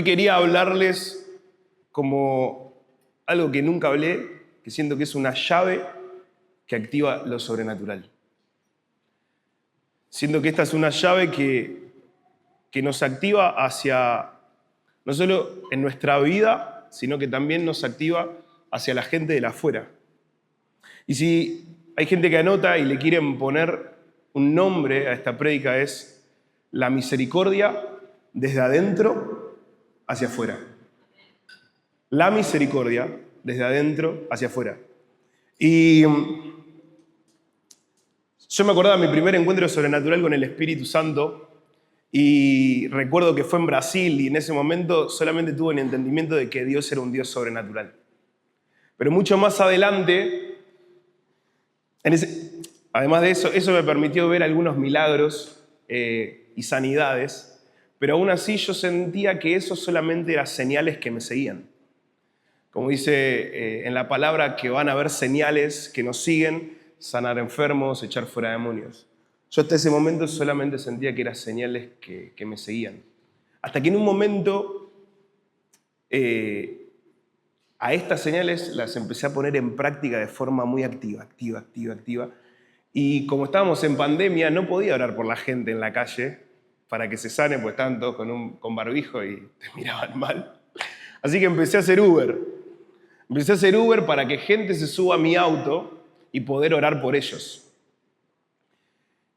Hoy quería hablarles como algo que nunca hablé, que siento que es una llave que activa lo sobrenatural. Siento que esta es una llave que nos activa hacia, no solo en nuestra vida, sino que también nos activa hacia la gente de la afuera. Y si hay gente que anota y le quieren poner un nombre a esta prédica, es la misericordia desde adentro hacia afuera. La misericordia desde adentro hacia afuera. Y yo me acordaba de mi primer encuentro sobrenatural con el Espíritu Santo y recuerdo que fue en Brasil y en ese momento solamente tuve el entendimiento de que Dios era un Dios sobrenatural. Pero mucho más adelante, además de eso me permitió ver algunos milagros y sanidades, pero aún así yo sentía que eso solamente eran señales que me seguían. Como dice en la palabra, que van a haber señales que nos siguen: sanar enfermos, echar fuera demonios. Yo hasta ese momento solamente sentía que eran señales que me seguían. Hasta que en un momento a estas señales las empecé a poner en práctica de forma muy activa. Y como estábamos en pandemia, no podía orar por la gente en la calle para que se sane, porque estaban todos con barbijo y te miraban mal. Así que empecé a hacer Uber. Empecé a hacer Uber para que gente se suba a mi auto y poder orar por ellos.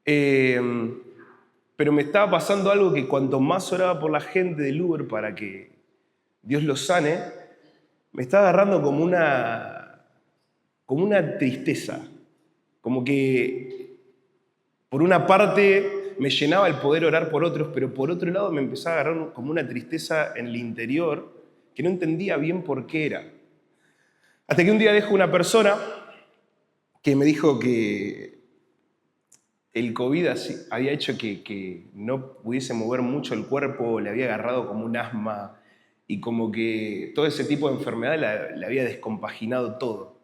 Pero me estaba pasando algo, que cuanto más oraba por la gente del Uber para que Dios los sane, me estaba agarrando como una tristeza. Como que por una parte me llenaba el poder orar por otros, pero por otro lado me empezaba a agarrar como una tristeza en el interior que no entendía bien por qué era. Hasta que un día dejo una persona que me dijo que el COVID había hecho que no pudiese mover mucho el cuerpo, le había agarrado como un asma y como que todo ese tipo de enfermedad le había descompaginado todo.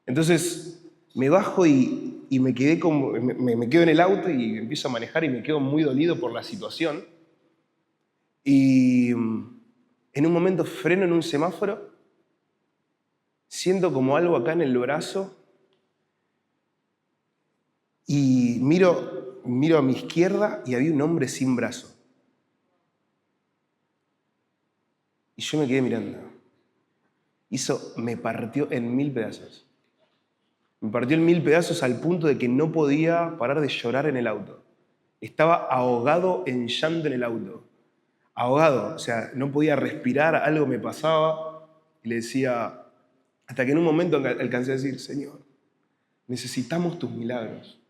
Entonces me bajo y me quedo en el auto y empiezo a manejar y me quedo muy dolido por la situación. Y en un momento freno en un semáforo, siento como algo acá en el brazo y miro a mi izquierda y había un hombre sin brazo. Y yo me quedé mirando. Eso me partió en 1000 pedazos. Me partió en 1000 pedazos al punto de que no podía parar de llorar en el auto. Estaba ahogado en llanto en el auto. Ahogado, o sea, no podía respirar, algo me pasaba. Y le decía, hasta que en un momento alcancé a decir: Señor, necesitamos tus milagros.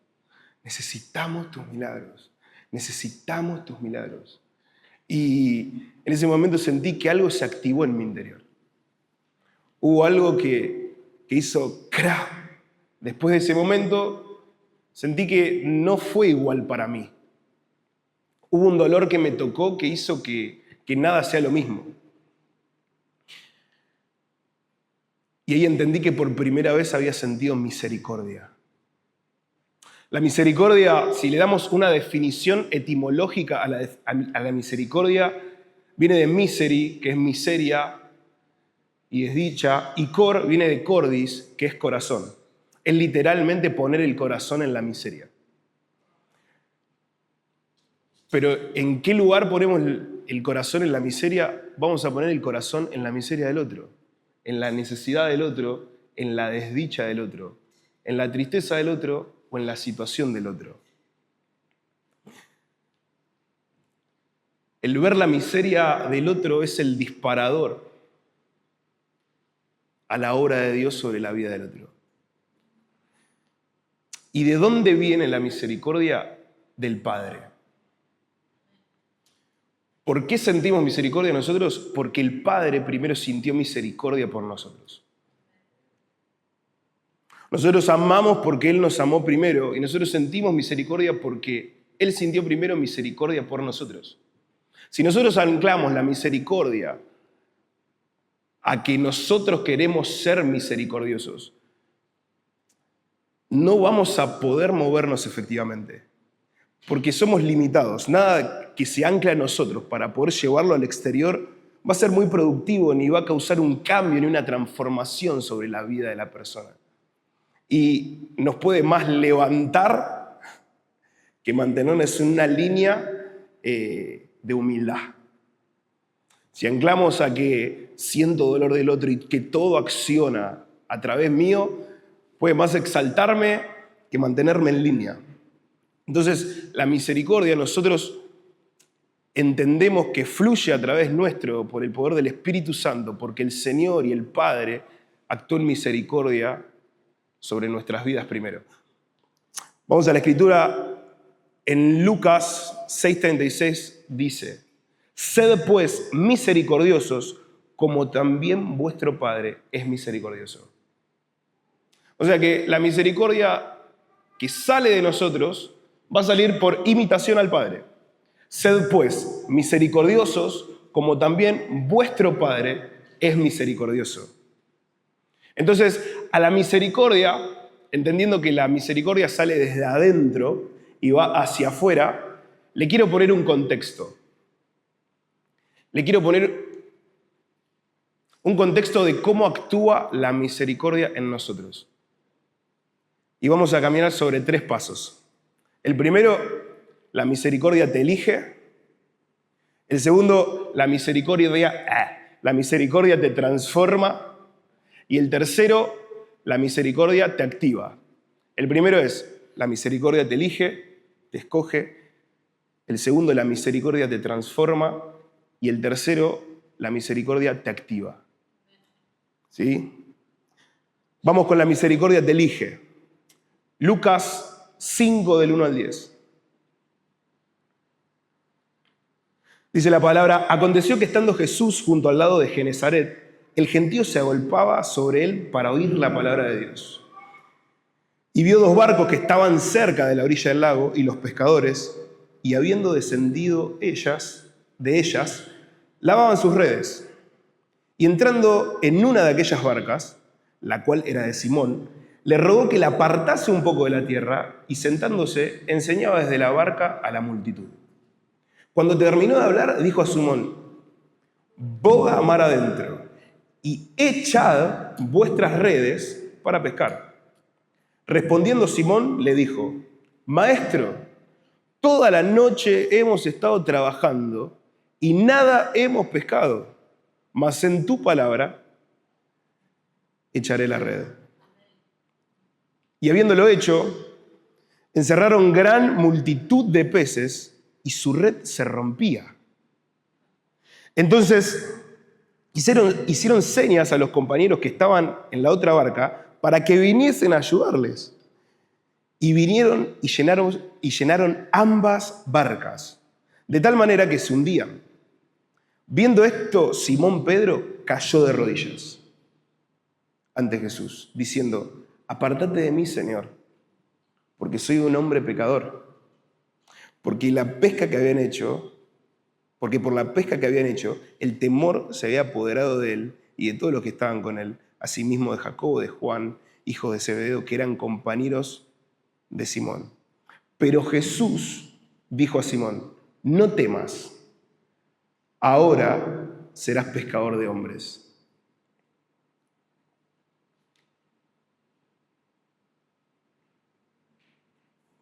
Necesitamos tus milagros. Necesitamos tus milagros. Y en ese momento sentí que algo se activó en mi interior. Hubo algo que hizo ¡cra! Después de ese momento sentí que no fue igual para mí. Hubo un dolor que me tocó que hizo que nada sea lo mismo. Y ahí entendí que por primera vez había sentido misericordia. La misericordia, si le damos una definición etimológica a la misericordia, viene de miseri, que es miseria y desdicha, y cor viene de cordis, que es corazón. Es literalmente poner el corazón en la miseria. Pero ¿en qué lugar ponemos el corazón en la miseria? Vamos a poner el corazón en la miseria del otro, en la necesidad del otro, en la desdicha del otro, en la tristeza del otro o en la situación del otro. El ver la miseria del otro es el disparador a la obra de Dios sobre la vida del otro. ¿Y de dónde viene la misericordia? Del Padre. ¿Por qué sentimos misericordia nosotros? Porque el Padre primero sintió misericordia por nosotros. Nosotros amamos porque Él nos amó primero, y nosotros sentimos misericordia porque Él sintió primero misericordia por nosotros. Si nosotros anclamos la misericordia a que nosotros queremos ser misericordiosos, no vamos a poder movernos efectivamente, porque somos limitados. Nada que se ancle a nosotros para poder llevarlo al exterior va a ser muy productivo, ni va a causar un cambio, ni una transformación sobre la vida de la persona. Y nos puede más levantar que mantenernos en una línea de humildad. Si anclamos a que siento dolor del otro y que todo acciona a través mío, puede más exaltarme que mantenerme en línea. Entonces, la misericordia nosotros entendemos que fluye a través nuestro por el poder del Espíritu Santo, porque el Señor y el Padre actúan en misericordia sobre nuestras vidas primero. Vamos a la Escritura. En Lucas 6:36 dice: sed pues misericordiosos, como también vuestro Padre es misericordioso. O sea que la misericordia que sale de nosotros va a salir por imitación al Padre. Sed pues misericordiosos, como también vuestro Padre es misericordioso. Entonces, a la misericordia, entendiendo que la misericordia sale desde adentro y va hacia afuera, le quiero poner un contexto. Le quiero poner un contexto de cómo actúa la misericordia en nosotros. Y vamos a caminar sobre 3 pasos. El primero, la misericordia te elige. El segundo, la misericordia te transforma. Y el tercero, la misericordia te activa. El primero es, la misericordia te elige, te escoge. El segundo, la misericordia te transforma. Y el tercero, la misericordia te activa. ¿Sí? Vamos con la misericordia te elige. Lucas 5, del 1 al 10. Dice la palabra: aconteció que estando Jesús junto al lado de Genesaret, el gentío se agolpaba sobre él para oír la palabra de Dios. Y vio 2 barcos que estaban cerca de la orilla del lago, y los pescadores, y habiendo descendido de ellas, lavaban sus redes. Y entrando en una de aquellas barcas, la cual era de Simón, le rogó que la apartase un poco de la tierra, y sentándose enseñaba desde la barca a la multitud. Cuando terminó de hablar, dijo a Simón: boga a mar adentro y echad vuestras redes para pescar. Respondiendo Simón le dijo: Maestro, toda la noche hemos estado trabajando y nada hemos pescado, mas en tu palabra echaré la red. Y habiéndolo hecho, encerraron gran multitud de peces y su red se rompía. Entonces hicieron señas a los compañeros que estaban en la otra barca para que viniesen a ayudarles. Y vinieron y llenaron ambas barcas, de tal manera que se hundían. Viendo esto, Simón Pedro cayó de rodillas ante Jesús, diciendo: apártate de mí, Señor, porque soy un hombre pecador. Porque por la pesca que habían hecho, el temor se había apoderado de él y de todos los que estaban con él, asimismo de Jacobo, de Juan, hijos de Zebedeo, que eran compañeros de Simón. Pero Jesús dijo a Simón: no temas, ahora serás pescador de hombres.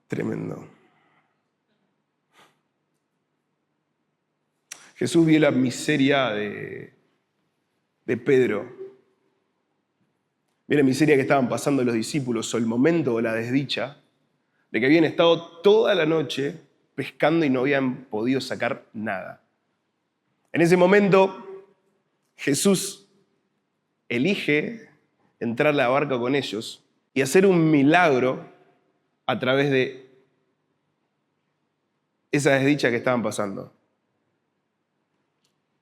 Tremendo. Jesús vio la miseria de Pedro. Vio la miseria que estaban pasando los discípulos, o el momento o la desdicha de que habían estado toda la noche pescando y no habían podido sacar nada. En ese momento, Jesús elige entrar a la barca con ellos y hacer un milagro a través de esa desdicha que estaban pasando.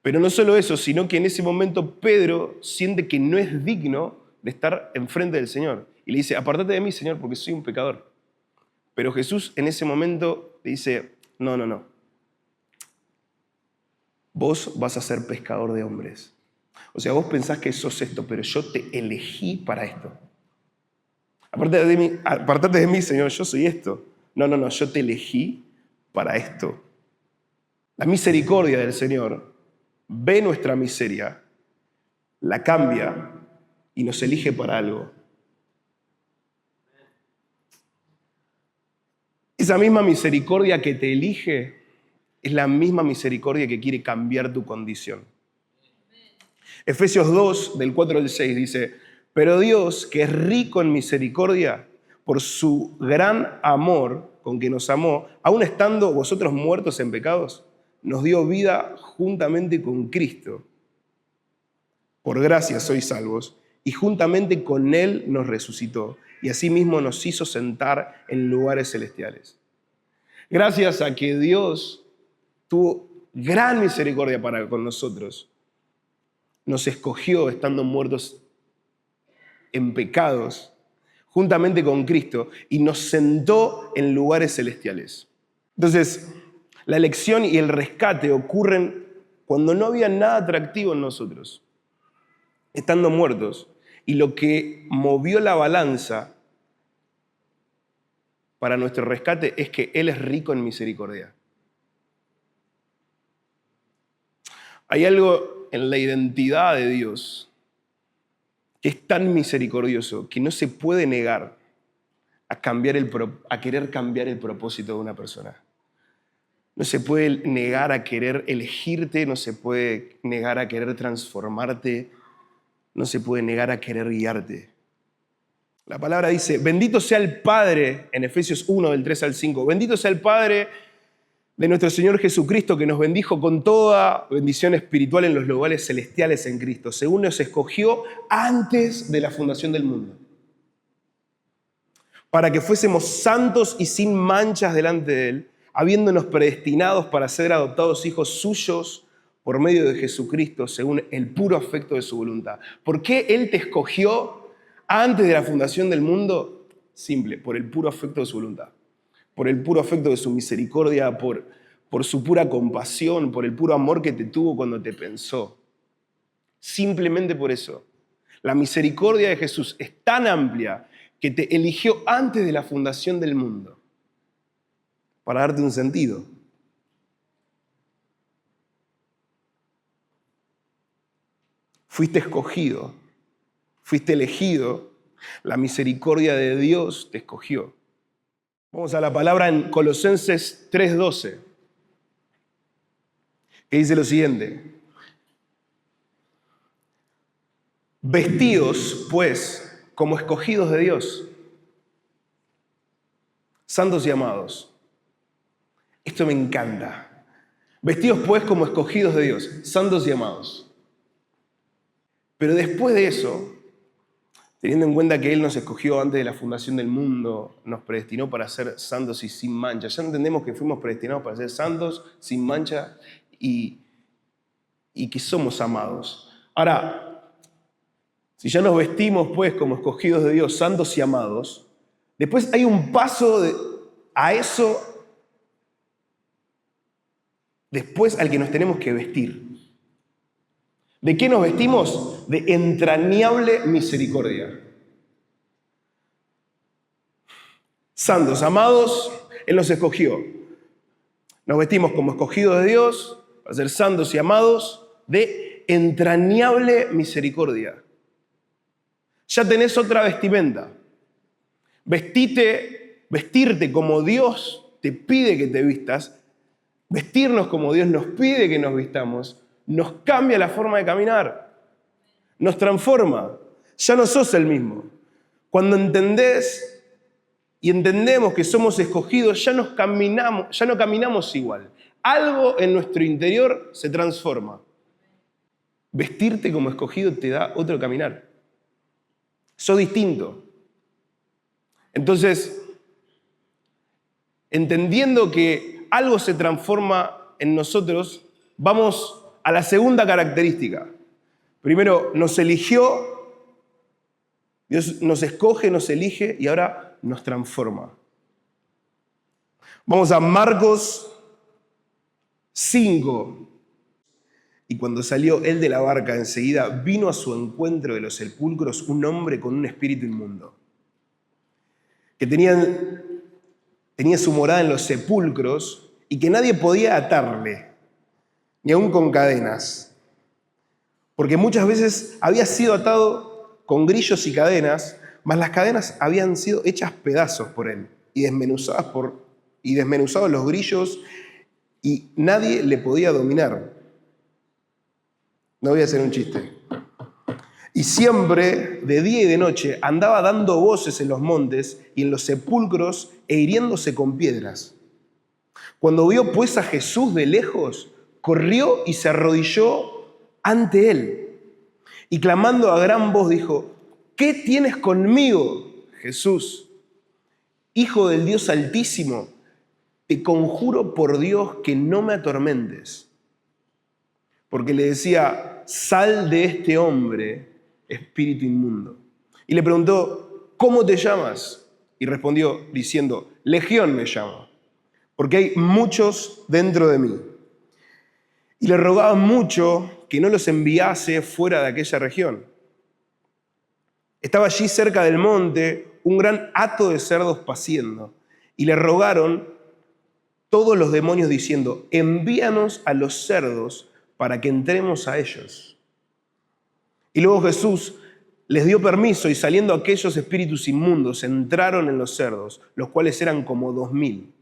Pero no solo eso, sino que en ese momento Pedro siente que no es digno de estar enfrente del Señor. Y le dice: apártate de mí, Señor, porque soy un pecador. Pero Jesús en ese momento le dice: no. Vos vas a ser pescador de hombres. O sea, vos pensás que sos esto, pero yo te elegí para esto. Apártate de mí, Señor, yo soy esto. No, yo te elegí para esto. La misericordia del Señor ve nuestra miseria, la cambia y nos elige para algo. Esa misma misericordia que te elige es la misma misericordia que quiere cambiar tu condición. Efesios 2, del 4 al 6 dice, pero Dios, que es rico en misericordia, por su gran amor con que nos amó, aun estando vosotros muertos en pecados, nos dio vida juntamente con Cristo. Por gracia sois salvos, y juntamente con Él nos resucitó, y asimismo nos hizo sentar en lugares celestiales. Gracias a que Dios tuvo gran misericordia para con nosotros, nos escogió estando muertos en pecados, juntamente con Cristo, y nos sentó en lugares celestiales. Entonces, la elección y el rescate ocurren cuando no había nada atractivo en nosotros, estando muertos, y lo que movió la balanza para nuestro rescate es que Él es rico en misericordia. Hay algo en la identidad de Dios que es tan misericordioso que no se puede negar a querer cambiar el propósito de una persona. No se puede negar a querer elegirte, no se puede negar a querer transformarte, no se puede negar a querer guiarte. La palabra dice, bendito sea el Padre, en Efesios 1, del 3 al 5, bendito sea el Padre de nuestro Señor Jesucristo, que nos bendijo con toda bendición espiritual en los lugares celestiales en Cristo, según nos escogió antes de la fundación del mundo, para que fuésemos santos y sin manchas delante de Él, habiéndonos predestinados para ser adoptados hijos suyos por medio de Jesucristo, según el puro afecto de su voluntad. ¿Por qué Él te escogió antes de la fundación del mundo? Simple, por el puro afecto de su voluntad, por el puro afecto de su misericordia, por su pura compasión, por el puro amor que te tuvo cuando te pensó. Simplemente por eso. La misericordia de Jesús es tan amplia que te eligió antes de la fundación del mundo para darte un sentido. Fuiste escogido, fuiste elegido, la misericordia de Dios te escogió. Vamos a la palabra en Colosenses 3:12, que dice lo siguiente. Vestidos, pues, como escogidos de Dios, santos y amados. Esto me encanta. Vestidos, pues, como escogidos de Dios, santos y amados. Pero después de eso, teniendo en cuenta que Él nos escogió antes de la fundación del mundo, nos predestinó para ser santos y sin mancha. Ya entendemos que fuimos predestinados para ser santos, sin mancha y que somos amados. Ahora, si ya nos vestimos pues como escogidos de Dios, santos y amados, después hay un paso a eso, después al que nos tenemos que vestir. ¿De qué nos vestimos? De entrañable misericordia. Santos, amados, Él nos escogió. Nos vestimos como escogidos de Dios, para ser santos y amados, de entrañable misericordia. Ya tenés otra vestimenta. Vestirte como Dios te pide que te vistas, vestirnos como Dios nos pide que nos vistamos, nos cambia la forma de caminar, nos transforma. Ya no sos el mismo. Cuando entendés y entendemos que somos escogidos, ya no caminamos igual. Algo en nuestro interior se transforma. Vestirte como escogido te da otro caminar. Sos distinto. Entonces, entendiendo que algo se transforma en nosotros, vamos a la segunda característica. Primero, nos eligió, Dios nos escoge, nos elige y ahora nos transforma. Vamos a Marcos 5. Y cuando salió él de la barca, enseguida vino a su encuentro de los sepulcros un hombre con un espíritu inmundo, que tenía su morada en los sepulcros y que nadie podía atarle, ni aun con cadenas, Porque muchas veces había sido atado con grillos y cadenas, mas las cadenas habían sido hechas pedazos por él y desmenuzados los grillos, y nadie le podía dominar. No voy a hacer un chiste. Y siempre, de día y de noche, andaba dando voces en los montes y en los sepulcros e hiriéndose con piedras. Cuando vio pues a Jesús de lejos, corrió y se arrodilló ante él. Y clamando a gran voz dijo: ¿qué tienes conmigo, Jesús, Hijo del Dios Altísimo? Te conjuro por Dios que no me atormentes. Porque le decía: sal de este hombre, espíritu inmundo. Y le preguntó: ¿cómo te llamas? Y respondió diciendo: Legión me llamo, porque hay muchos dentro de mí. Y le rogaba mucho que no los enviase fuera de aquella región. Estaba allí cerca del monte un gran hato de cerdos paciendo, y le rogaron todos los demonios diciendo: envíanos a los cerdos para que entremos a ellos. Y luego Jesús les dio permiso, y saliendo aquellos espíritus inmundos entraron en los cerdos, los cuales eran como 2000.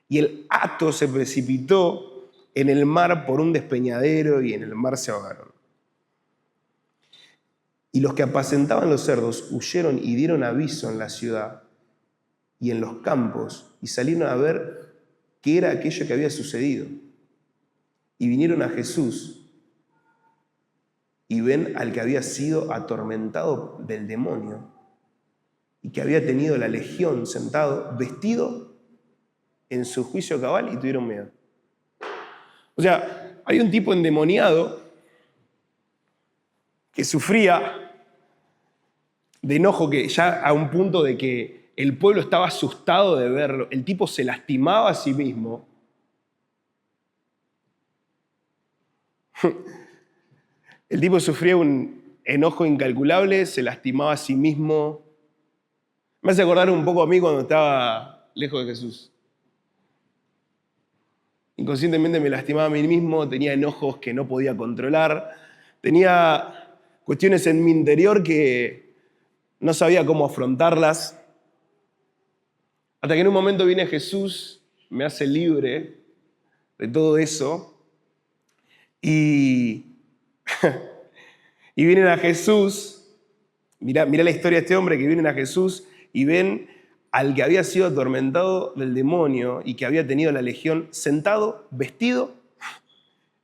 Y el hato se precipitó en el mar por un despeñadero, y en el mar se ahogaron. Y los que apacentaban los cerdos huyeron y dieron aviso en la ciudad y en los campos, y salieron a ver qué era aquello que había sucedido. Y vinieron a Jesús, y ven al que había sido atormentado del demonio y que había tenido la legión sentado, vestido en su juicio cabal, y tuvieron miedo. O sea, hay un tipo endemoniado que sufría de enojo, que ya a un punto de que el pueblo estaba asustado de verlo. El tipo se lastimaba a sí mismo. El tipo sufría un enojo incalculable, se lastimaba a sí mismo. Me hace acordar un poco a mí cuando estaba lejos de Jesús. Inconscientemente me lastimaba a mí mismo, tenía enojos que no podía controlar, tenía cuestiones en mi interior que no sabía cómo afrontarlas. Hasta que en un momento viene Jesús, me hace libre de todo eso, y vienen a Jesús. Mirá la historia de este hombre, que vienen a Jesús y ven al que había sido atormentado del demonio y que había tenido la legión sentado, vestido,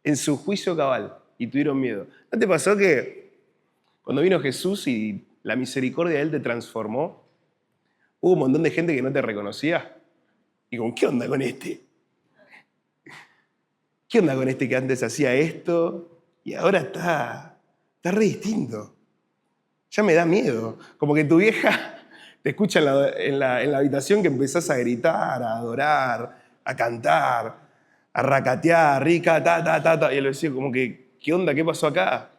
en su juicio cabal, y tuvieron miedo. ¿No te pasó que cuando vino Jesús y la misericordia de Él te transformó, hubo un montón de gente que no te reconocía? Y como, ¿qué onda con este? ¿Qué onda con este que antes hacía esto y ahora está re distinto? Ya me da miedo. Como que tu vieja te escucha en la habitación, que empezás a gritar, a adorar, a cantar, a racatear, rica, ta. Y él decía como que, ¿qué onda? ¿Qué pasó acá?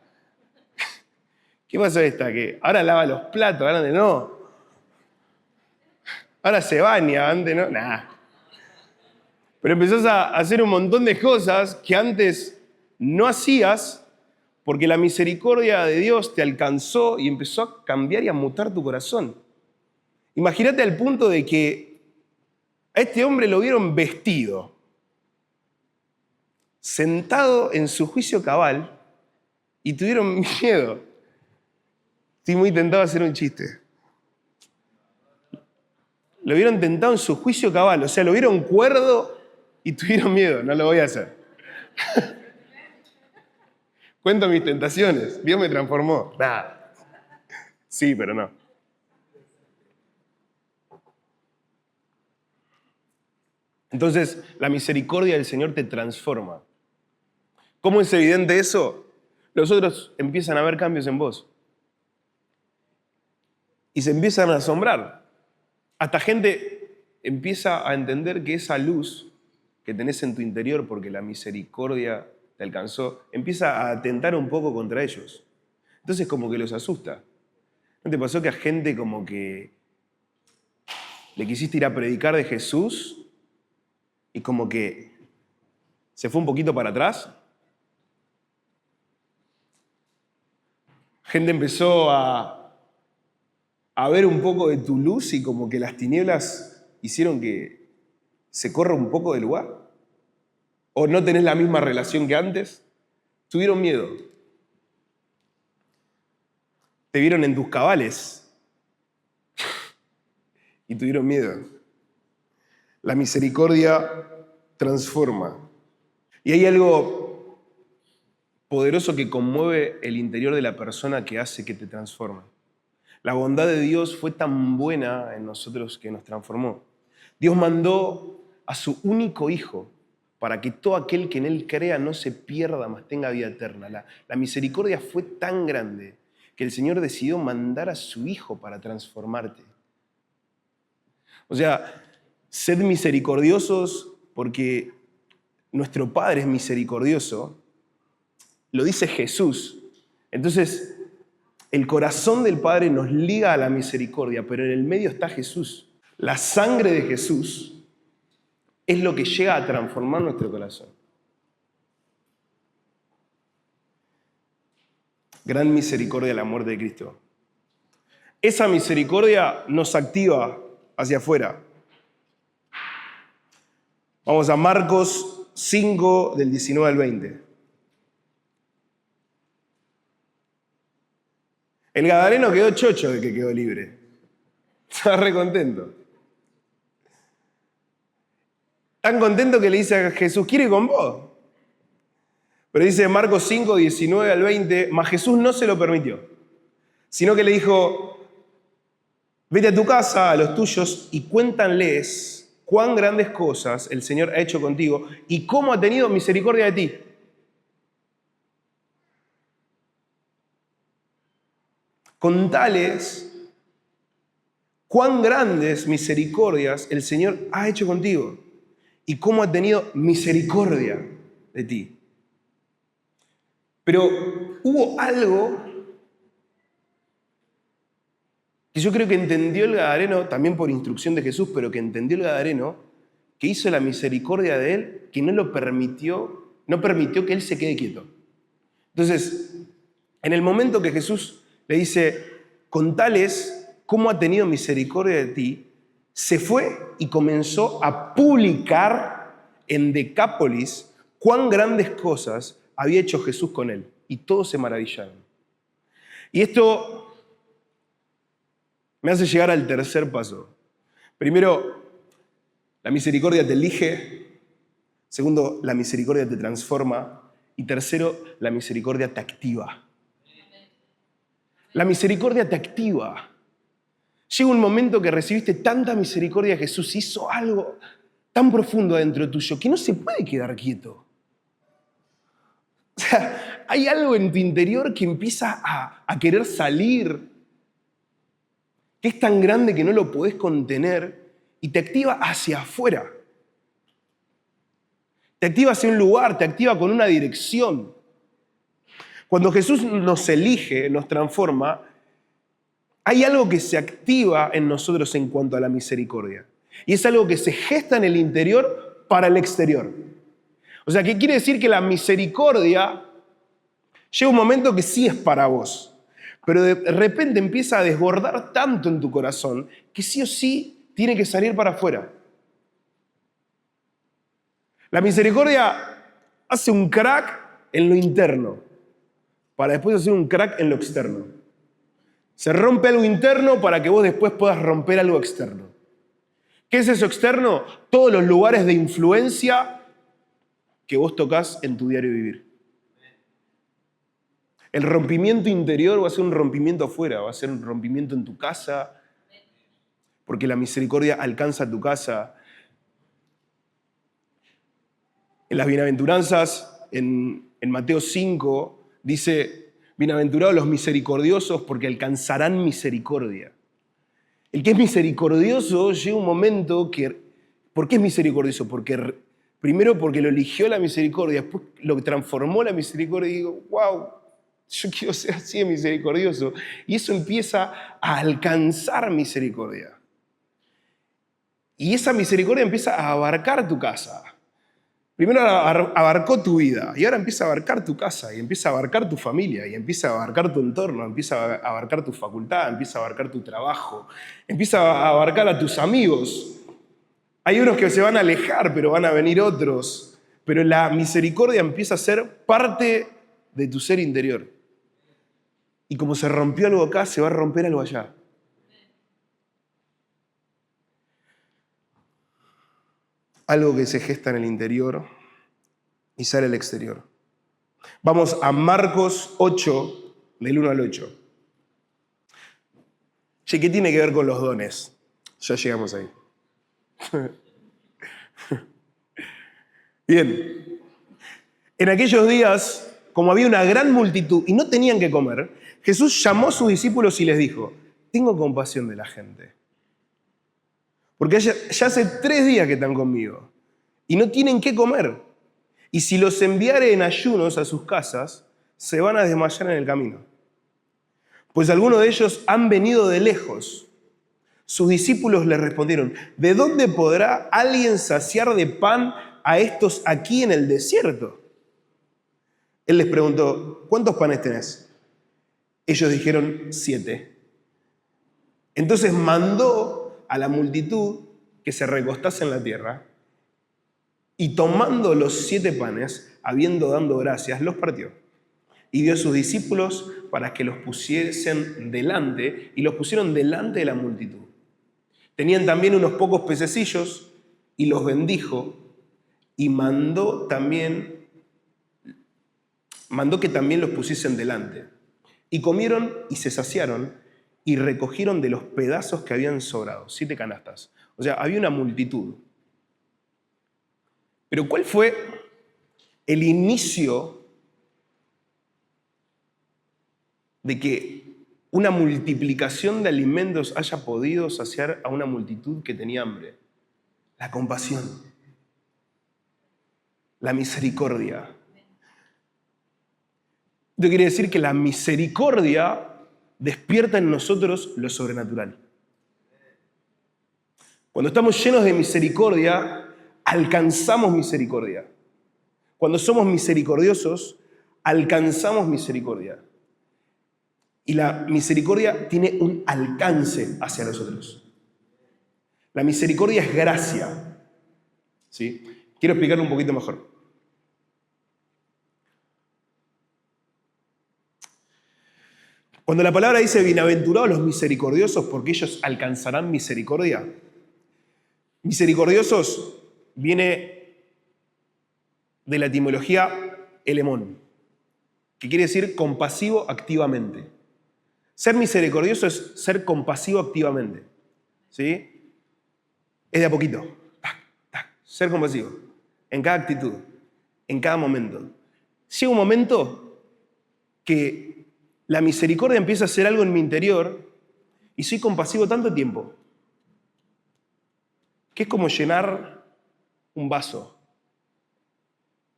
¿Qué pasó esta? Que ahora lava los platos, ahora no. Ahora se baña, antes no. Nah. Pero empezás a hacer un montón de cosas que antes no hacías, porque la misericordia de Dios te alcanzó y empezó a cambiar y a mutar tu corazón. Imagínate al punto de que a este hombre lo vieron vestido, sentado en su juicio cabal, y tuvieron miedo. Estoy muy tentado a hacer un chiste. Lo vieron tentado en su juicio cabal, o sea, lo vieron cuerdo y tuvieron miedo. No lo voy a hacer. Cuento mis tentaciones. Dios me transformó. Nah. Sí, pero no. Entonces, la misericordia del Señor te transforma. ¿Cómo es evidente eso? Los otros empiezan a ver cambios en vos. Y se empiezan a asombrar. Hasta gente empieza a entender que esa luz que tenés en tu interior, porque la misericordia te alcanzó, empieza a atentar un poco contra ellos. Entonces como que los asusta. ¿No te pasó que a gente como que le quisiste ir a predicar de Jesús y como que se fue un poquito para atrás? Gente empezó a ver un poco de tu luz y como que las tinieblas hicieron que se corra un poco del lugar. ¿O no tenés la misma relación que antes? Tuvieron miedo. Te vieron en tus cabales y tuvieron miedo. La misericordia transforma. Y hay algo poderoso que conmueve el interior de la persona que hace que te transforme. La bondad de Dios fue tan buena en nosotros que nos transformó. Dios mandó a su único Hijo para que todo aquel que en Él crea no se pierda, mas tenga vida eterna. La misericordia fue tan grande que el Señor decidió mandar a su Hijo para transformarte. O sea, sed misericordiosos porque nuestro Padre es misericordioso. Lo dice Jesús. Entonces, el corazón del Padre nos liga a la misericordia, pero en el medio está Jesús. La sangre de Jesús es lo que llega a transformar nuestro corazón. Gran misericordia la muerte de Cristo. Esa misericordia nos activa hacia afuera. Vamos a Marcos 5, del 19 al 20. El gadareno quedó chocho de que quedó libre. Estaba re contento. Tan contento que le dice a Jesús, ¿quiere ir con vos? Pero dice Marcos 5, 19 al 20, mas Jesús no se lo permitió, sino que le dijo, vete a tu casa, a los tuyos, y cuéntanles cuán grandes cosas el Señor ha hecho contigo y cómo ha tenido misericordia de ti. Contales cuán grandes misericordias el Señor ha hecho contigo y cómo ha tenido misericordia de ti. Pero hubo algo que yo creo que entendió el gadareno, también por instrucción de Jesús, pero que entendió el gadareno, que hizo la misericordia de él, que no permitió que él se quede quieto. Entonces, en el momento que Jesús le dice, contales cómo ha tenido misericordia de ti, se fue y comenzó a publicar en Decápolis cuán grandes cosas había hecho Jesús con él. Y todos se maravillaron. Y esto me hace llegar al tercer paso. Primero, la misericordia te elige. Segundo, la misericordia te transforma. Y tercero, la misericordia te activa. La misericordia te activa. Llega un momento que recibiste tanta misericordia, Jesús hizo algo tan profundo adentro tuyo que no se puede quedar quieto. O sea, hay algo en tu interior que empieza a querer salir, que es tan grande que no lo podés contener y te activa hacia afuera. Te activa hacia un lugar, te activa con una dirección. Cuando Jesús nos elige, nos transforma, hay algo que se activa en nosotros en cuanto a la misericordia. Y es algo que se gesta en el interior para el exterior. O sea, ¿qué quiere decir? Que la misericordia llega un momento que sí es para vos, pero de repente empieza a desbordar tanto en tu corazón que sí o sí tiene que salir para afuera. La misericordia hace un crack en lo interno para después hacer un crack en lo externo. Se rompe algo interno para que vos después puedas romper algo externo. ¿Qué es eso externo? Todos los lugares de influencia que vos tocas en tu diario vivir. El rompimiento interior va a ser un rompimiento afuera, va a ser un rompimiento en tu casa, porque la misericordia alcanza tu casa. En las bienaventuranzas, en Mateo 5, dice, bienaventurados los misericordiosos porque alcanzarán misericordia. El que es misericordioso llega un momento que... ¿Por qué es misericordioso? Primero porque lo eligió la misericordia, después lo transformó la misericordia y digo, wow, yo quiero ser así de misericordioso. Y eso empieza a alcanzar misericordia. Y esa misericordia empieza a abarcar tu casa. Primero abarcó tu vida y ahora empieza a abarcar tu casa y empieza a abarcar tu familia y empieza a abarcar tu entorno, empieza a abarcar tu facultad, empieza a abarcar tu trabajo, empieza a abarcar a tus amigos. Hay unos que se van a alejar, pero van a venir otros. Pero la misericordia empieza a ser parte de tu ser interior. Y como se rompió algo acá, se va a romper algo allá. Algo que se gesta en el interior y sale al exterior. Vamos a Marcos 8, del 1 al 8. Che, ¿qué tiene que ver con los dones? Ya llegamos ahí. Bien. En aquellos días, como había una gran multitud y no tenían que comer, Jesús llamó a sus discípulos y les dijo: tengo compasión de la gente. Porque ya hace 3 días que están conmigo y no tienen qué comer. Y si los enviare en ayunos a sus casas, se van a desmayar en el camino. Pues algunos de ellos han venido de lejos. Sus discípulos le respondieron: ¿de dónde podrá alguien saciar de pan a estos aquí en el desierto? Él les preguntó: ¿cuántos panes tenés? Ellos dijeron: 7. Entonces mandó a la multitud que se recostase en la tierra y tomando los 7 panes, habiendo dado gracias, los partió y dio a sus discípulos para que los pusiesen delante, y los pusieron delante de la multitud. Tenían también unos pocos pececillos y los bendijo y mandó que también los pusiesen delante. Y comieron y se saciaron y recogieron de los pedazos que habían sobrado, 7 canastas. O sea, había una multitud. Pero ¿cuál fue el inicio de que una multiplicación de alimentos haya podido saciar a una multitud que tenía hambre? La compasión, la misericordia. Esto quiere decir que la misericordia despierta en nosotros lo sobrenatural. Cuando estamos llenos de misericordia, alcanzamos misericordia. Cuando somos misericordiosos, alcanzamos misericordia. Y la misericordia tiene un alcance hacia nosotros. La misericordia es gracia. ¿Sí? Quiero explicarlo un poquito mejor. Cuando la palabra dice bienaventurados los misericordiosos porque ellos alcanzarán misericordia, misericordiosos viene de la etimología elemón, que quiere decir compasivo activamente. Ser misericordioso es ser compasivo activamente. ¿Sí? Es de a poquito. Tac, tac. Ser compasivo. En cada actitud. En cada momento. Llega un momento que la misericordia empieza a hacer algo en mi interior y soy compasivo tanto tiempo que es como llenar un vaso.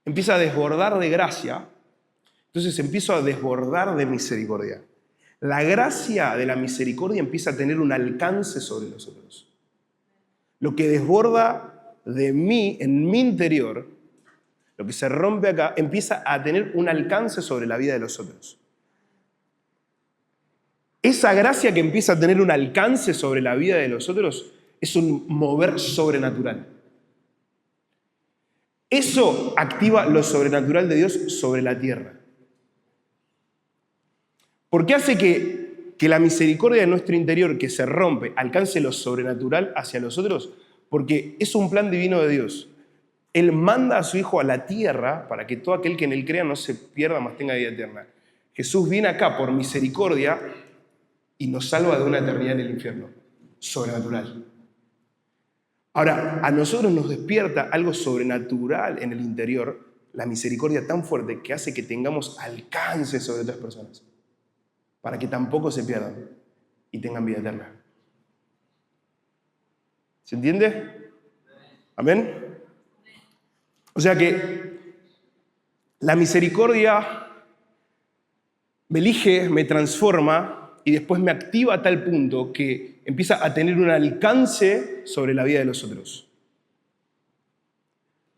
Empieza a desbordar de gracia, entonces empiezo a desbordar de misericordia. La gracia de la misericordia empieza a tener un alcance sobre los otros. Lo que desborda de mí, en mi interior, lo que se rompe acá, empieza a tener un alcance sobre la vida de los otros. Esa gracia que empieza a tener un alcance sobre la vida de los otros es un mover sobrenatural. Eso activa lo sobrenatural de Dios sobre la tierra. Porque hace que la misericordia de nuestro interior que se rompe alcance lo sobrenatural hacia los otros, porque es un plan divino de Dios. Él manda a su Hijo a la tierra para que todo aquel que en Él crea no se pierda, mas tenga vida eterna. Jesús viene acá por misericordia y nos salva de una eternidad en el infierno. Sobrenatural. Ahora, a nosotros nos despierta algo sobrenatural en el interior, la misericordia tan fuerte que hace que tengamos alcance sobre otras personas, para que tampoco se pierdan y tengan vida eterna. ¿Se entiende? ¿Amén? O sea que la misericordia me elige, me transforma y después me activa a tal punto que empieza a tener un alcance sobre la vida de los otros.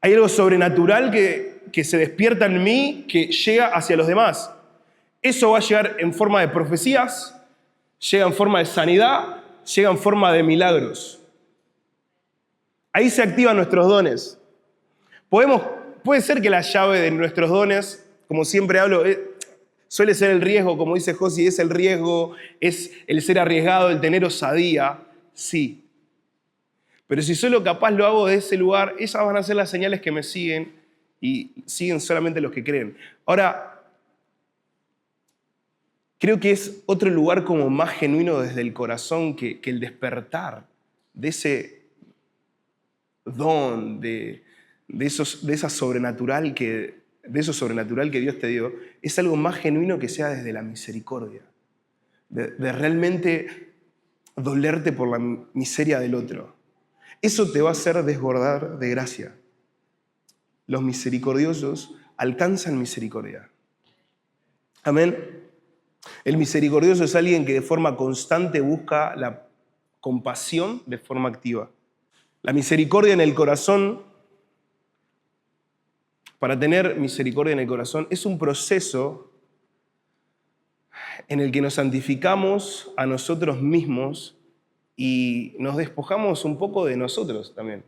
Hay algo sobrenatural que se despierta en mí, que llega hacia los demás. Eso va a llegar en forma de profecías, llega en forma de sanidad, llega en forma de milagros. Ahí se activan nuestros dones. Puede ser que la llave de nuestros dones, como siempre hablo, suele ser el riesgo, como dice Josi, es el riesgo, es el ser arriesgado, el tener osadía, sí. Pero si solo capaz lo hago de ese lugar, esas van a ser las señales que me siguen y siguen solamente los que creen. Ahora, creo que es otro lugar como más genuino desde el corazón que el despertar de ese don, de eso sobrenatural que Dios te dio, es algo más genuino que sea desde la misericordia, de realmente dolerte por la miseria del otro. Eso te va a hacer desbordar de gracia. Los misericordiosos alcanzan misericordia. Amén. El misericordioso es alguien que de forma constante busca la compasión de forma activa. La misericordia en el corazón, para tener misericordia en el corazón, es un proceso en el que nos santificamos a nosotros mismos y nos despojamos un poco de nosotros también.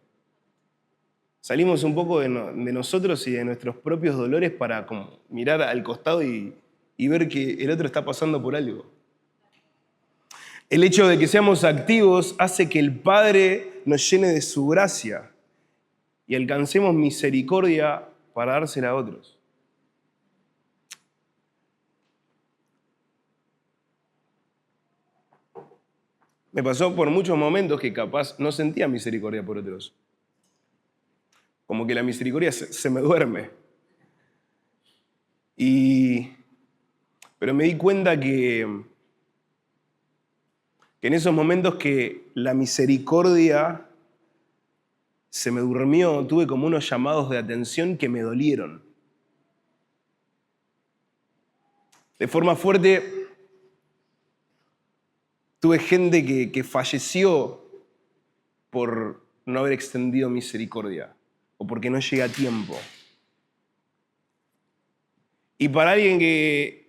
Salimos un poco de nosotros y de nuestros propios dolores para como mirar al costado y ver que el otro está pasando por algo. El hecho de que seamos activos hace que el Padre nos llene de su gracia y alcancemos misericordia para dársela a otros. Me pasó por muchos momentos que capaz no sentía misericordia por otros. Como que la misericordia se me duerme. Pero me di cuenta que en esos momentos que la misericordia se me durmió, tuve como unos llamados de atención que me dolieron. De forma fuerte, tuve gente que falleció por no haber extendido misericordia o porque no llega a tiempo. Y para alguien que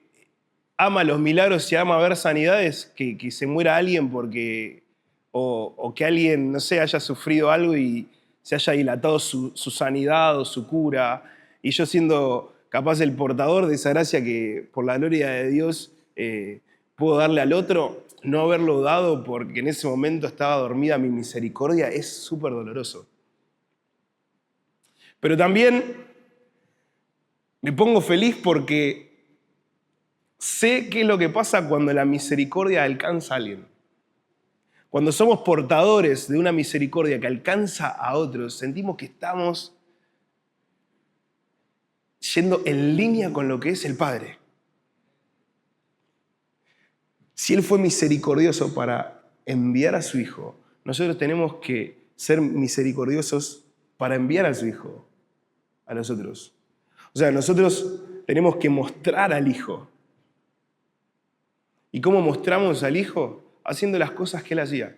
ama los milagros y ama ver sanidades, que se muera alguien porque o que alguien, no sé, haya sufrido algo y se haya dilatado su sanidad o su cura, y yo siendo capaz el portador de esa gracia que por la gloria de Dios puedo darle al otro, no haberlo dado porque en ese momento estaba dormida mi misericordia, es súper doloroso. Pero también me pongo feliz porque sé qué es lo que pasa cuando la misericordia alcanza a alguien. Cuando somos portadores de una misericordia que alcanza a otros, sentimos que estamos yendo en línea con lo que es el Padre. Si Él fue misericordioso para enviar a su Hijo, nosotros tenemos que ser misericordiosos para enviar a su Hijo a nosotros. O sea, nosotros tenemos que mostrar al Hijo. ¿Y cómo mostramos al Hijo? Haciendo las cosas que Él hacía.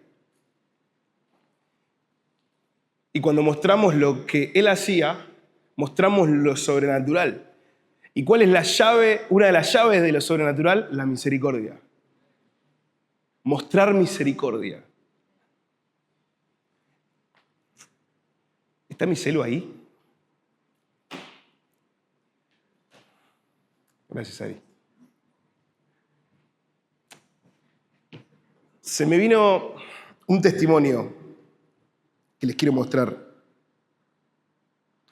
Y cuando mostramos lo que Él hacía, mostramos lo sobrenatural. ¿Y cuál es la llave? Una de las llaves de lo sobrenatural, la misericordia. Mostrar misericordia. ¿Está mi celo ahí? Gracias, Ari. Se me vino un testimonio que les quiero mostrar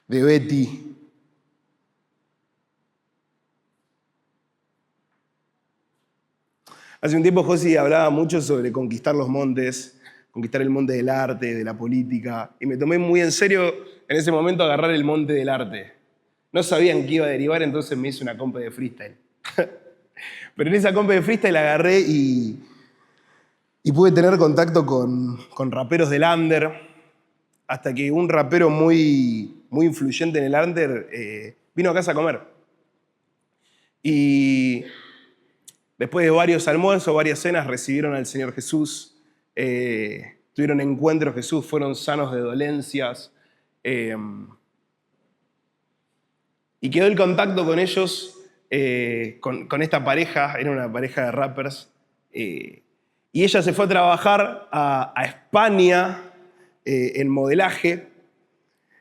de Betty. Hace un tiempo Josi hablaba mucho sobre conquistar los montes, conquistar el monte del arte, de la política, y me tomé muy en serio en ese momento agarrar el monte del arte. No sabían qué iba a derivar, entonces me hice una compa de freestyle. Pero en esa compa de freestyle agarré y pude tener contacto con raperos del under, hasta que un rapero muy, muy influyente en el under vino a casa a comer. Y después de varios almuerzos, varias cenas, recibieron al Señor Jesús, tuvieron encuentros Jesús, fueron sanos de dolencias. Y quedó el contacto con ellos, con esta pareja, era una pareja de rappers, y ella se fue a trabajar a España en modelaje,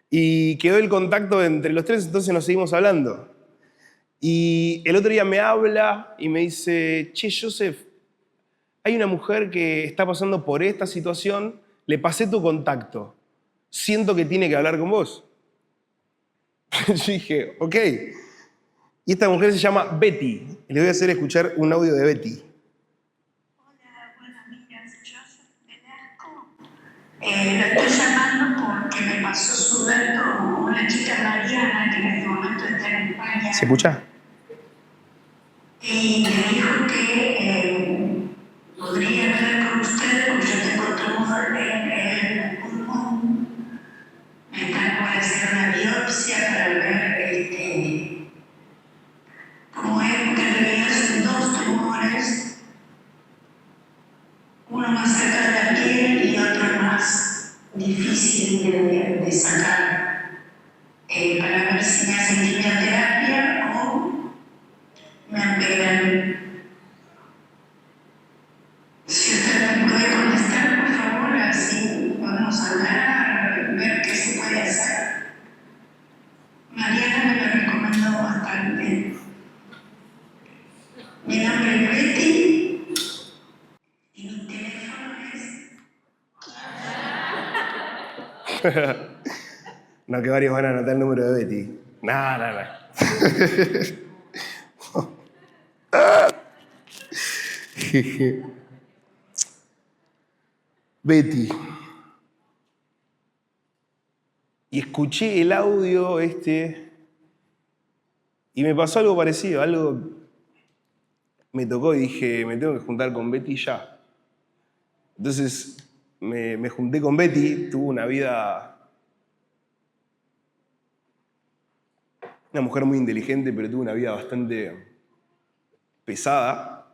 y quedó el contacto entre los tres, entonces nos seguimos hablando. Y el otro día me habla y me dice, che, Joseph, hay una mujer que está pasando por esta situación, le pasé tu contacto, siento que tiene que hablar con vos. Yo dije, ok. Y esta mujer se llama Betty. Y les voy a hacer escuchar un audio de Betty. Hola, buenas amigas, Joseph Velasco. La estoy llamando porque me pasó su dato una chica Mariana que en este momento está en España. ¿Se escucha? Y me dijo que podría hablar con usted porque yo tengo tumor en el pulmón. Me están por hacer una biopsia para ver cómo es, porque en realidad son dos tumores, uno más cerca de la piel y otro más difícil de sacar, para ver si me hacen quimioterapia o me operan. Si usted me puede contestar, por favor, así podemos hablar, ver qué se puede hacer. Mariana me lo recomendó bastante. Mi nombre es Betty y mi teléfono es... No, que varios van a anotar el número de Betty. No. Betty. Y escuché el audio y me pasó algo parecido, algo me tocó y dije, me tengo que juntar con Betty ya. Entonces me junté con Betty, tuvo una mujer muy inteligente, pero tuvo una vida bastante pesada.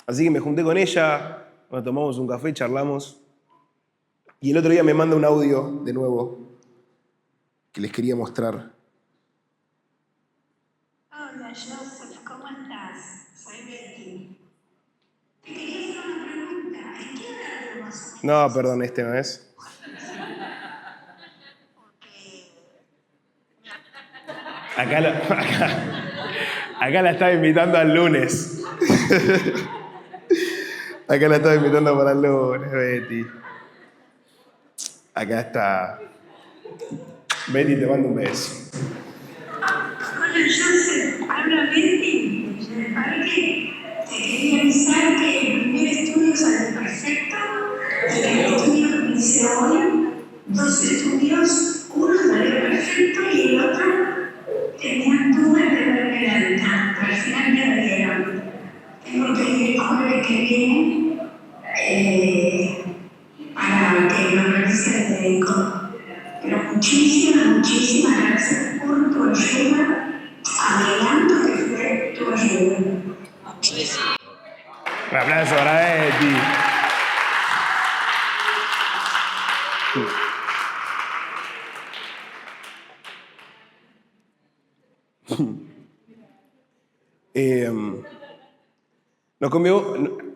Así que me junté con ella, nos tomamos un café, charlamos. Y el otro día me manda un audio de nuevo que les quería mostrar. Hola, Joseph, ¿cómo estás? Soy Betty. Te quería hacer una pregunta. ¿En qué horario más o menos? No, perdón, este no es. Acá la estaba invitando al lunes. Acá la estaba invitando para el lunes, Betty. Acá está. Betty, te mando un beso. Hola, Joseph, habla Betty. Para que te quería avisar que el primer estudio salió perfecto y que el estudio que hice hoy, dos estudios, uno salió perfecto y el otro tenía dudas de verme la alta, pero al final me la dieron. Tengo que ir el jueves que viene para que lo revise el médico. Pero muchísimas gracias por tu ayuda. Adelanto que fue tu ayuda. Un aplauso para Betty.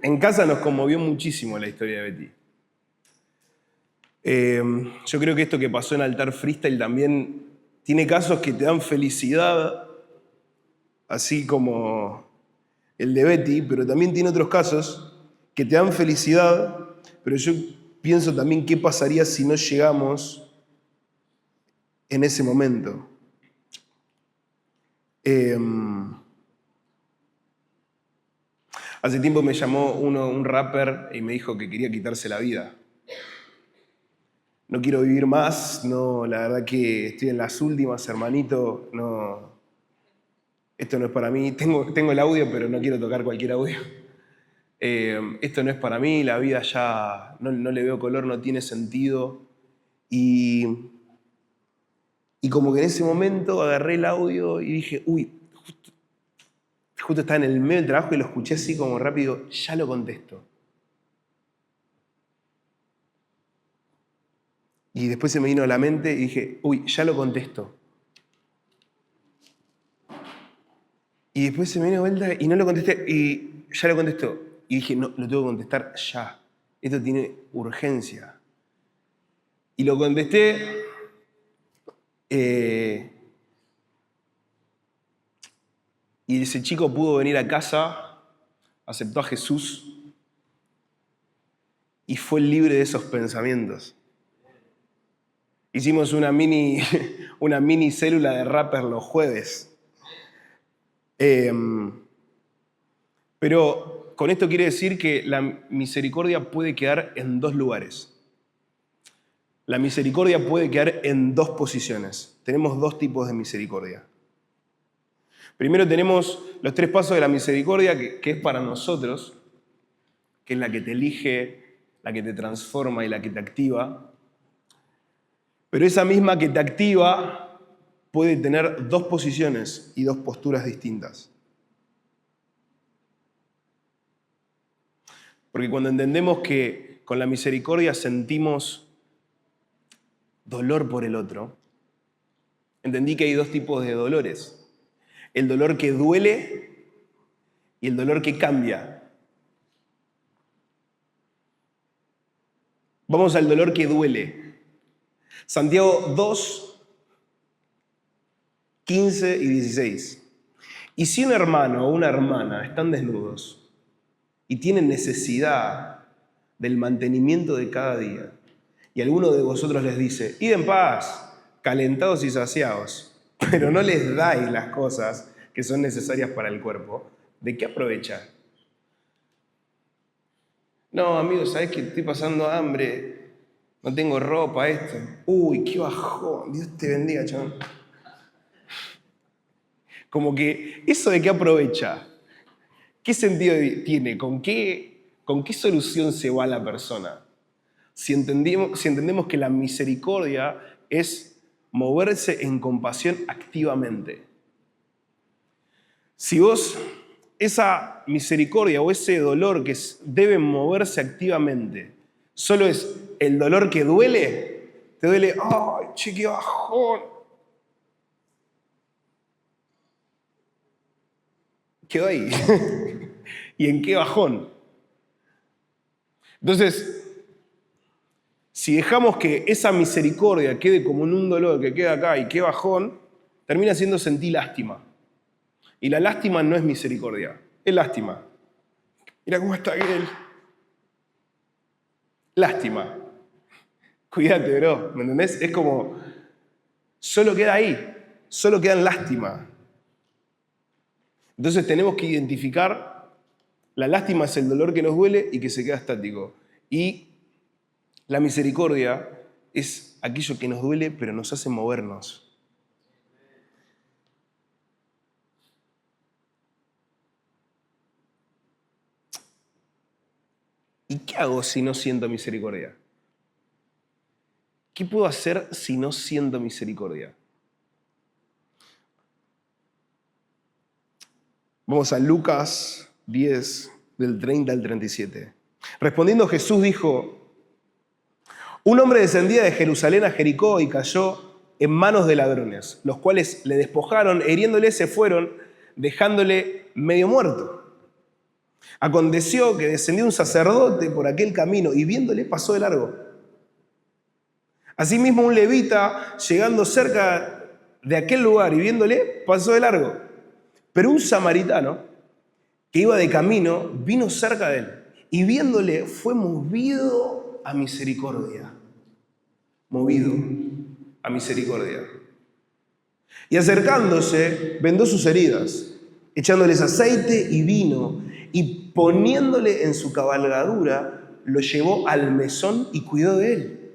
En casa nos conmovió muchísimo la historia de Betty. Yo creo que esto que pasó en Altar Freestyle también tiene casos que te dan felicidad, así como el de Betty, pero también tiene otros casos que te dan felicidad, pero yo pienso también qué pasaría si no llegamos en ese momento. Hace tiempo me llamó un rapper y me dijo que quería quitarse la vida. No quiero vivir más, no, la verdad que estoy en las últimas, hermanito, no, esto no es para mí. Tengo el audio, pero no quiero tocar cualquier audio. Esto no es para mí, la vida ya no le veo color, no tiene sentido. Y como que en ese momento agarré el audio y dije, uy, justo estaba en el medio del trabajo y lo escuché así como rápido, ya lo contesto. Y después se me vino a la mente y dije, uy, ya lo contesto. Y después se me dio vuelta y no lo contesté. Y ya lo contestó. Y dije, no, lo tengo que contestar ya. Esto tiene urgencia. Y lo contesté. Y ese chico pudo venir a casa, aceptó a Jesús y fue libre de esos pensamientos. Hicimos una mini célula de rapper los jueves. Pero con esto quiere decir que la misericordia puede quedar en dos lugares. La misericordia puede quedar en dos posiciones. Tenemos dos tipos de misericordia. Primero tenemos los 3 pasos de la misericordia, que es para nosotros, que es la que te elige, la que te transforma y la que te activa. Pero esa misma que te activa puede tener dos posiciones y dos posturas distintas. Porque cuando entendemos que con la misericordia sentimos dolor por el otro, entendí que hay dos tipos de dolores. El dolor que duele y el dolor que cambia. Vamos al dolor que duele. Santiago 2, 15 y 16. Y si un hermano o una hermana están desnudos y tienen necesidad del mantenimiento de cada día, y alguno de vosotros les dice, id en paz, calentados y saciados, pero no les dais las cosas que son necesarias para el cuerpo, ¿de qué aprovecha? No, amigo, ¿sabes que estoy pasando hambre? No tengo ropa, esto. Uy, qué bajón. Dios te bendiga, chabón. Como que, ¿eso de qué aprovecha? ¿Qué sentido tiene? ¿Con qué solución se va la persona? Si entendemos que la misericordia es moverse en compasión activamente. Si vos, esa misericordia o ese dolor que debe moverse activamente, solo es el dolor que duele, te duele, ¡ay, che, qué bajón! Quedó ahí. ¿Y en qué bajón? Entonces, si dejamos que esa misericordia quede como en un dolor que queda acá y qué bajón, termina siendo sentir lástima. Y la lástima no es misericordia, es lástima. Mira cómo está aquel. Lástima. Cuídate, bro, ¿me entendés? Es como, solo queda ahí, solo queda en lástima. Entonces tenemos que identificar, la lástima es el dolor que nos duele y que se queda estático. Y la misericordia es aquello que nos duele pero nos hace movernos. ¿Y qué hago si no siento misericordia? ¿Qué puedo hacer si no siento misericordia? Vamos a Lucas 10, del 30 al 37. Respondiendo Jesús dijo, un hombre descendía de Jerusalén a Jericó y cayó en manos de ladrones, los cuales le despojaron, hiriéndole se fueron, dejándole medio muerto. Aconteció que descendió un sacerdote por aquel camino y viéndole pasó de largo. Asimismo un levita, llegando cerca de aquel lugar y viéndole, pasó de largo. Pero un samaritano que iba de camino vino cerca de él y viéndole fue movido a misericordia. Movido a misericordia. Y acercándose, vendó sus heridas, echándoles aceite y vino, y poniéndole en su cabalgadura, lo llevó al mesón y cuidó de él.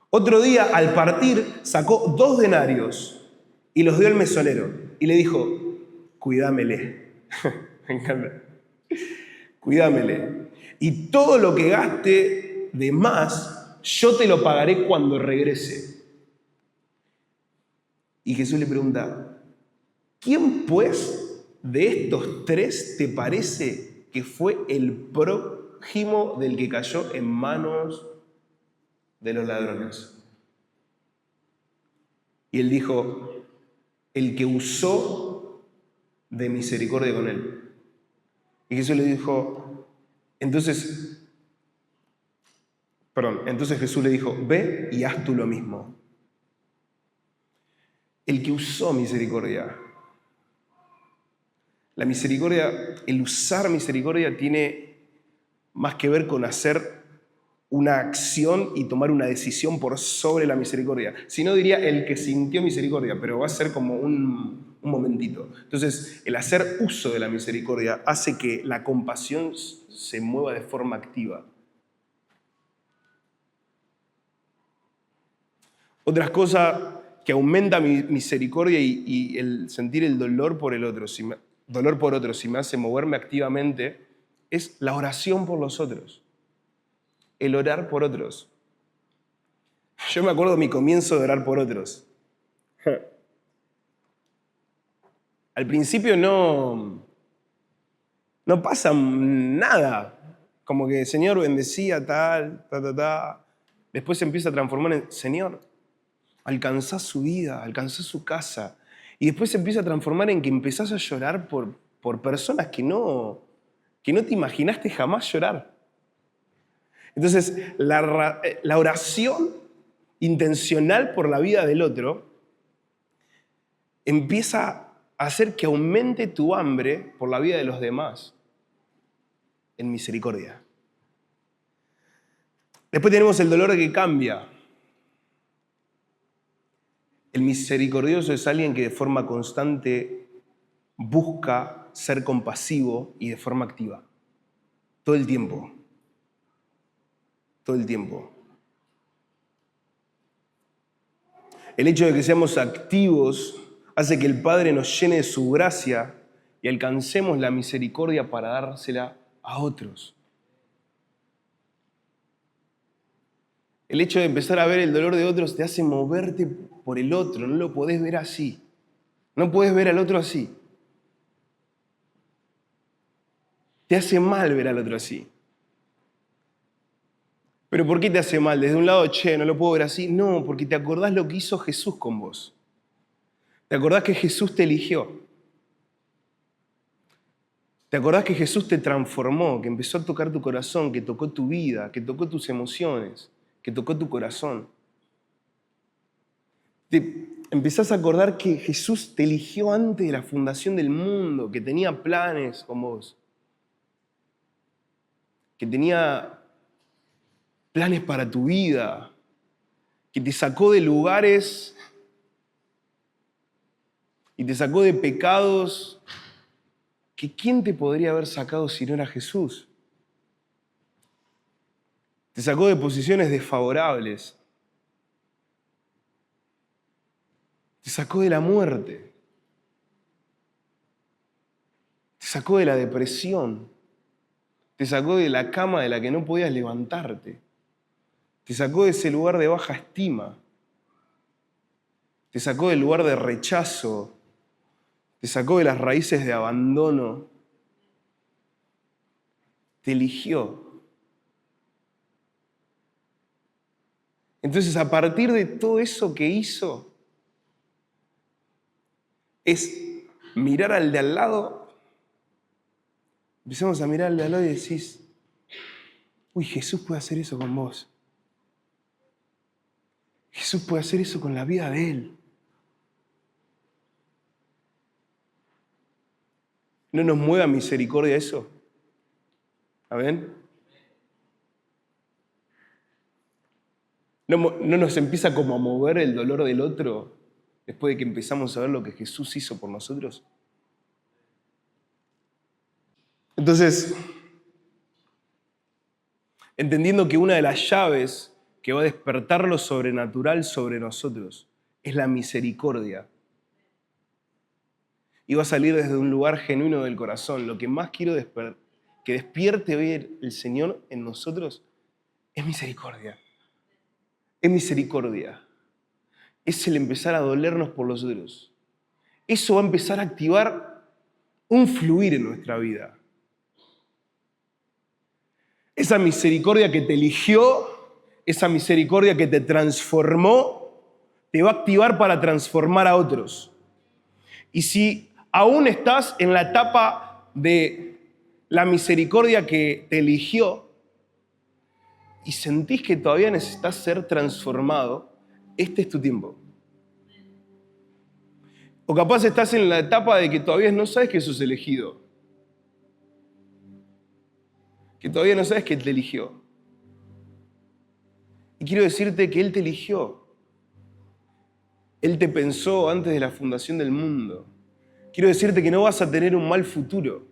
Otro día, al partir, sacó 2 denarios y los dio al mesonero y le dijo, cuídamele. Me encanta. Cuídamele. Y todo lo que gaste de más, yo te lo pagaré cuando regrese. Y Jesús le pregunta, ¿quién pues de estos 3 te parece que fue el prójimo del que cayó en manos de los ladrones? Y él dijo, el que usó de misericordia con él. Y Jesús le dijo, entonces Jesús le dijo, ve y haz tú lo mismo. El que usó misericordia, la misericordia, el usar misericordia tiene más que ver con hacer una acción y tomar una decisión por sobre la misericordia. Si no, diría el que sintió misericordia, pero va a ser como un momentito. Entonces, el hacer uso de la misericordia hace que la compasión se mueva de forma activa. Otra cosa que aumenta mi misericordia y el sentir el dolor por el otro, si me hace moverme activamente, es la oración por los otros. El orar por otros. Yo me acuerdo de mi comienzo de orar por otros. Al principio no pasa nada. Como que Señor bendecía tal. Después se empieza a transformar en Señor, alcanzás su vida, alcanzás su casa. Y después se empieza a transformar en que empezás a llorar por personas que no te imaginaste jamás llorar. Entonces, la oración intencional por la vida del otro empieza a hacer que aumente tu hambre por la vida de los demás en misericordia. Después tenemos el dolor que cambia. El misericordioso es alguien que de forma constante busca ser compasivo y de forma activa. Todo el tiempo. Todo el tiempo. El hecho de que seamos activos hace que el Padre nos llene de su gracia y alcancemos la misericordia para dársela a otros. El hecho de empezar a ver el dolor de otros te hace moverte por el otro, no lo podés ver así. No podés ver al otro así. Te hace mal ver al otro así. ¿Pero por qué te hace mal? Desde un lado, no lo puedo ver así. No, porque te acordás lo que hizo Jesús con vos. Te acordás que Jesús te eligió. Te acordás que Jesús te transformó, que empezó a tocar tu corazón, que tocó tu vida, que tocó tus emociones, que tocó tu corazón. Te empezás a acordar que Jesús te eligió antes de la fundación del mundo, que tenía planes con vos, que tenía planes para tu vida, que te sacó de lugares y te sacó de pecados que ¿quién te podría haber sacado si no era Jesús? Te sacó de posiciones desfavorables. Te sacó de la muerte. Te sacó de la depresión. Te sacó de la cama de la que no podías levantarte. Te sacó de ese lugar de baja estima. Te sacó del lugar de rechazo. Te sacó de las raíces de abandono. Te eligió. Entonces, a partir de todo eso que hizo, es mirar al de al lado. Empezamos a mirar al de al lado y decís, uy, Jesús puede hacer eso con vos. Jesús puede hacer eso con la vida de él. ¿No nos mueve a misericordia eso? ¿Amén? ¿No nos empieza como a mover el dolor del otro después de que empezamos a ver lo que Jesús hizo por nosotros? Entonces, entendiendo que una de las llaves que va a despertar lo sobrenatural sobre nosotros es la misericordia. Y va a salir desde un lugar genuino del corazón. Lo que más quiero que despierte hoy el Señor en nosotros es misericordia. Es misericordia. Es el empezar a dolernos por los otros. Eso va a empezar a activar un fluir en nuestra vida. Esa misericordia que te eligió, esa misericordia que te transformó, te va a activar para transformar a otros. Y si Aún estás en la etapa de la misericordia que te eligió y sentís que todavía necesitas ser transformado. Este es tu tiempo. O capaz estás en la etapa de que todavía no sabes que sos elegido. Que todavía no sabes que Él te eligió. Y quiero decirte que Él te eligió. Él te pensó antes de la fundación del mundo. Quiero decirte que no vas a tener un mal futuro.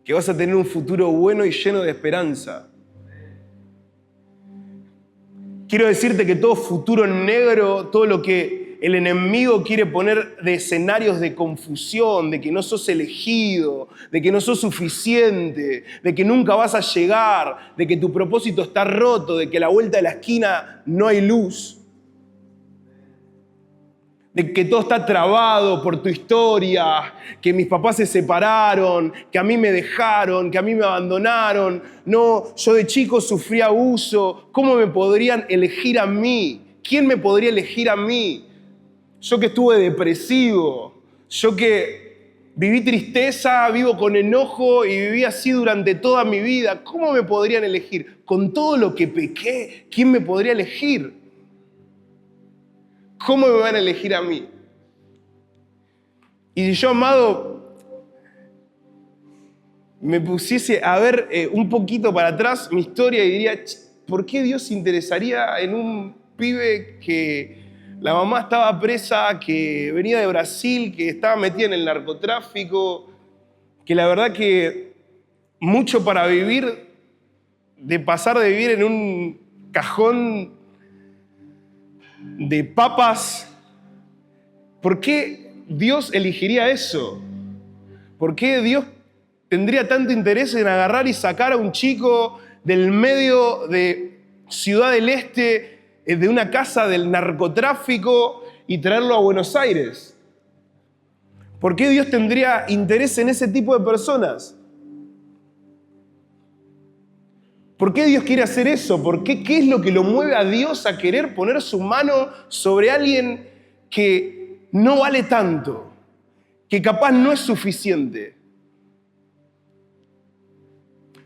Que vas a tener un futuro bueno y lleno de esperanza. Quiero decirte que todo futuro negro, todo lo que el enemigo quiere poner de escenarios de confusión, de que no sos elegido, de que no sos suficiente, de que nunca vas a llegar, de que tu propósito está roto, de que a la vuelta de la esquina no hay luz, de que todo está trabado por tu historia, que mis papás se separaron, que a mí me dejaron, que a mí me abandonaron. No, yo de chico sufrí abuso. ¿Cómo me podrían elegir a mí? ¿Quién me podría elegir a mí? Yo que estuve depresivo, yo que viví tristeza, vivo con enojo y viví así durante toda mi vida. ¿Cómo me podrían elegir? Con todo lo que pequé, ¿quién me podría elegir? ¿Cómo me van a elegir a mí? Y si yo, amado, me pusiese a ver un poquito para atrás mi historia y diría, ¿por qué Dios se interesaría en un pibe que la mamá estaba presa, que venía de Brasil, que estaba metida en el narcotráfico, que la verdad que mucho para vivir, de pasar de vivir en un cajón de papas? ¿Por qué Dios elegiría eso? ¿Por qué Dios tendría tanto interés en agarrar y sacar a un chico del medio de Ciudad del Este, de una casa del narcotráfico, y traerlo a Buenos Aires? ¿Por qué Dios tendría interés en ese tipo de personas? ¿Por qué Dios quiere hacer eso? ¿Qué es lo que lo mueve a Dios a querer poner su mano sobre alguien que no vale tanto, que capaz no es suficiente?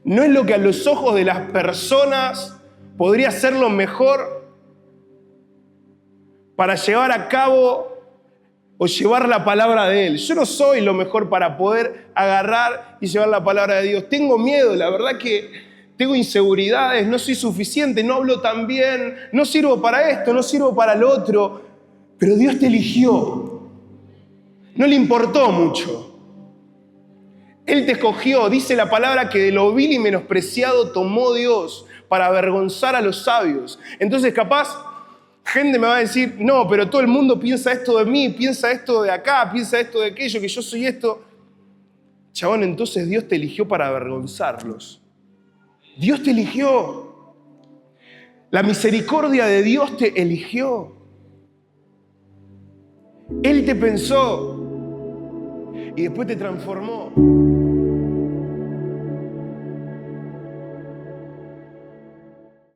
¿No es lo que a los ojos de las personas podría ser lo mejor para llevar a cabo o llevar la palabra de Él? Yo no soy lo mejor para poder agarrar y llevar la palabra de Dios. Tengo miedo, la verdad que tengo inseguridades, no soy suficiente, no hablo tan bien, no sirvo para esto, no sirvo para lo otro. Pero Dios te eligió. No le importó mucho. Él te escogió. Dice la palabra que de lo vil y menospreciado tomó Dios para avergonzar a los sabios. Entonces capaz gente me va a decir, no, pero todo el mundo piensa esto de mí, piensa esto de acá, piensa esto de aquello, que yo soy esto. Chabón, entonces Dios te eligió para avergonzarlos. Dios te eligió. La misericordia de Dios te eligió. Él te pensó y después te transformó.